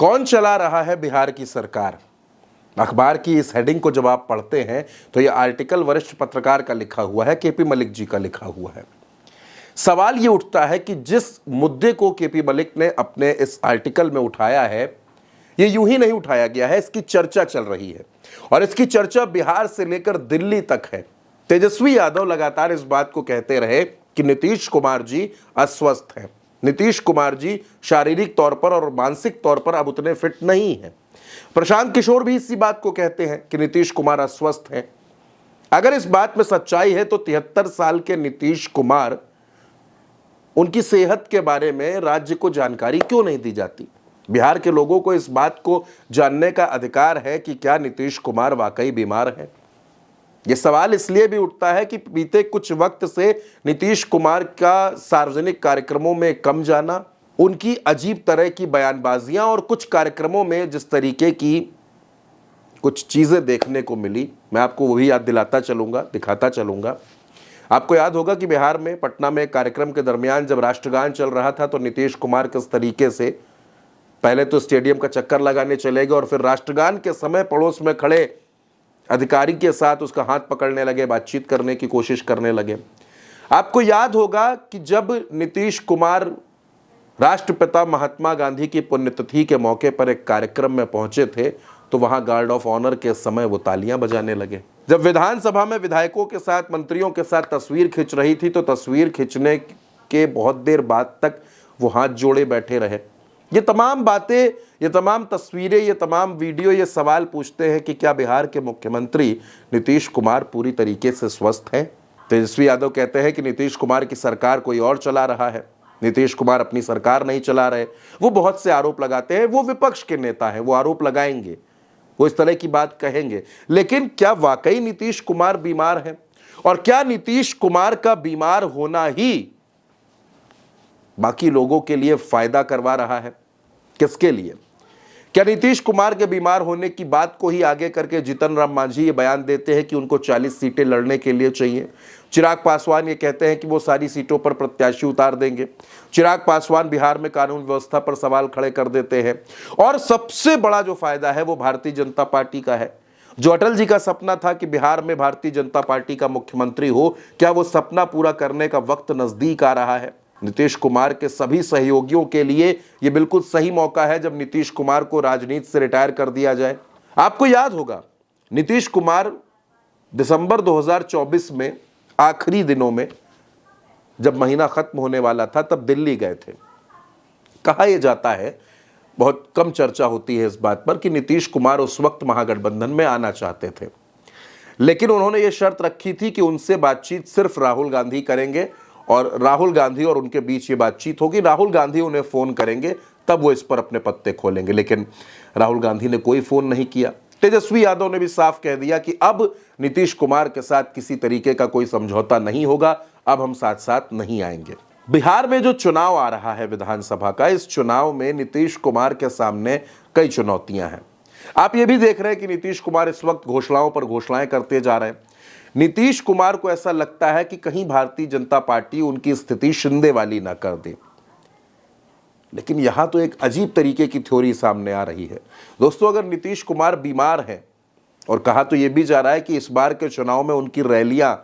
कौन चला रहा है बिहार की सरकार? अखबार की इस हेडिंग को जब आप पढ़ते हैं तो यह आर्टिकल वरिष्ठ पत्रकार का लिखा हुआ है, केपी मलिक जी का लिखा हुआ है। सवाल यह उठता है कि जिस मुद्दे को केपी मलिक ने अपने इस आर्टिकल में उठाया है, यह यूं ही नहीं उठाया गया है, इसकी चर्चा चल रही है और इसकी चर्चा बिहार से लेकर दिल्ली तक है। तेजस्वी यादव लगातार इस बात को कहते रहे कि नीतीश कुमार जी अस्वस्थ हैं, नीतीश कुमार जी शारीरिक तौर पर और मानसिक तौर पर अब उतने फिट नहीं हैं। प्रशांत किशोर भी इसी बात को कहते हैं कि नीतीश कुमार अस्वस्थ हैं। अगर इस बात में सच्चाई है तो 73 साल के नीतीश कुमार, उनकी सेहत के बारे में राज्य को जानकारी क्यों नहीं दी जाती? बिहार के लोगों को इस बात को जानने का अधिकार है कि क्या नीतीश कुमार वाकई बीमार हैं। यह सवाल इसलिए भी उठता है कि बीते कुछ वक्त से नीतीश कुमार का सार्वजनिक कार्यक्रमों में कम जाना, उनकी अजीब तरह की बयानबाजियां और कुछ कार्यक्रमों में जिस तरीके की कुछ चीजें देखने को मिली, मैं आपको वही याद दिलाता चलूंगा, दिखाता चलूंगा। आपको याद होगा कि बिहार में पटना में एक कार्यक्रम के दरमियान जब राष्ट्रगान चल रहा था तो नीतीश कुमार किस तरीके से पहले तो स्टेडियम का चक्कर लगाने चले गए और फिर राष्ट्रगान के समय पड़ोस में खड़े अधिकारी के साथ उसका हाथ पकड़ने लगे, बातचीत करने की कोशिश करने लगे। आपको याद होगा कि जब नीतीश कुमार राष्ट्रपिता महात्मा गांधी की पुण्यतिथि के मौके पर एक कार्यक्रम में पहुंचे थे तो वहां गार्ड ऑफ ऑनर के समय वो तालियां बजाने लगे। जब विधानसभा में विधायकों के साथ, मंत्रियों के साथ तस्वीर खिंच रही थी तो तस्वीर खिंचने के बहुत देर बाद तक वो हाथ जोड़े बैठे रहे। ये तमाम बातें, ये तमाम तस्वीरें, ये तमाम वीडियो ये सवाल पूछते हैं कि क्या बिहार के मुख्यमंत्री नीतीश कुमार पूरी तरीके से स्वस्थ हैं? तेजस्वी यादव कहते हैं कि नीतीश कुमार की सरकार कोई और चला रहा है, नीतीश कुमार अपनी सरकार नहीं चला रहे। वो बहुत से आरोप लगाते हैं, वो विपक्ष के नेता हैं, वो आरोप लगाएंगे, वो इस तरह की बात कहेंगे। लेकिन क्या वाकई नीतीश कुमार बीमार है? और क्या नीतीश कुमार का बीमार होना ही बाकी लोगों के लिए फायदा करवा रहा है? किसके लिए? क्या नीतीश कुमार के बीमार होने की बात को ही आगे करके जीतन राम मांझी ये बयान देते हैं कि उनको 40 सीटें लड़ने के लिए चाहिए? चिराग पासवान ये कहते हैं कि वो सारी सीटों पर प्रत्याशी उतार देंगे। चिराग पासवान बिहार में कानून व्यवस्था पर सवाल खड़े कर देते हैं और सबसे बड़ा जो फायदा है वो भारतीय जनता पार्टी का है। जो अटल जी का सपना था कि बिहार में भारतीय जनता पार्टी का मुख्यमंत्री हो, क्या वो सपना पूरा करने का वक्त नजदीक आ रहा है? नीतीश कुमार के सभी सहयोगियों के लिए यह बिल्कुल सही मौका है जब नीतीश कुमार को राजनीति से रिटायर कर दिया जाए। आपको याद होगा नीतीश कुमार दिसंबर 2024 में आखिरी दिनों में जब महीना खत्म होने वाला था तब दिल्ली गए थे। कहा यह जाता है, बहुत कम चर्चा होती है इस बात पर, कि नीतीश कुमार उस वक्त महागठबंधन में आना चाहते थे, लेकिन उन्होंने ये शर्त रखी थी कि उनसे बातचीत सिर्फ राहुल गांधी करेंगे और राहुल गांधी और उनके बीच ये बातचीत होगी। राहुल गांधी उन्हें फोन करेंगे तब वो इस पर अपने पत्ते खोलेंगे, लेकिन राहुल गांधी ने कोई फोन नहीं किया। तेजस्वी यादव ने भी साफ कह दिया कि अब नीतीश कुमार के साथ किसी तरीके का कोई समझौता नहीं होगा, अब हम साथ साथ नहीं आएंगे। बिहार में जो चुनाव आ रहा है विधानसभा का, इस चुनाव में नीतीश कुमार के सामने कई चुनौतियां हैं। आप ये भी देख रहे हैं कि नीतीश कुमार इस वक्त घोषणाओं पर घोषणाएं करते जा रहे हैं। नीतीश कुमार को ऐसा लगता है कि कहीं भारतीय जनता पार्टी उनकी स्थिति शिंदे वाली ना कर दे, लेकिन यहां तो एक अजीब तरीके की थ्योरी सामने आ रही है। दोस्तों, अगर नीतीश कुमार बीमार हैं, और कहा तो यह भी जा रहा है कि इस बार के चुनाव में उनकी रैलियां,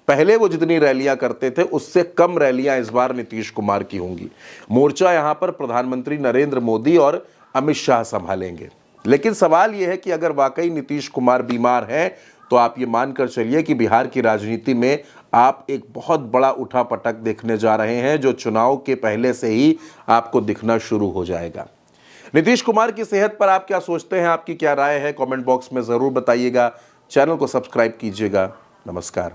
पहले वो जितनी रैलियां करते थे उससे कम रैलियां इस बार नीतीश कुमार की होंगी। मोर्चा यहां पर प्रधानमंत्री नरेंद्र मोदी और अमित शाह संभालेंगे। लेकिन सवाल यह है कि अगर वाकई नीतीश कुमार बीमार हैं तो आप ये मानकर चलिए कि बिहार की राजनीति में आप एक बहुत बड़ा उठापटक देखने जा रहे हैं, जो चुनाव के पहले से ही आपको दिखना शुरू हो जाएगा। नीतीश कुमार की सेहत पर आप क्या सोचते हैं? आपकी क्या राय है? कमेंट बॉक्स में जरूर बताइएगा। चैनल को सब्सक्राइब कीजिएगा। नमस्कार।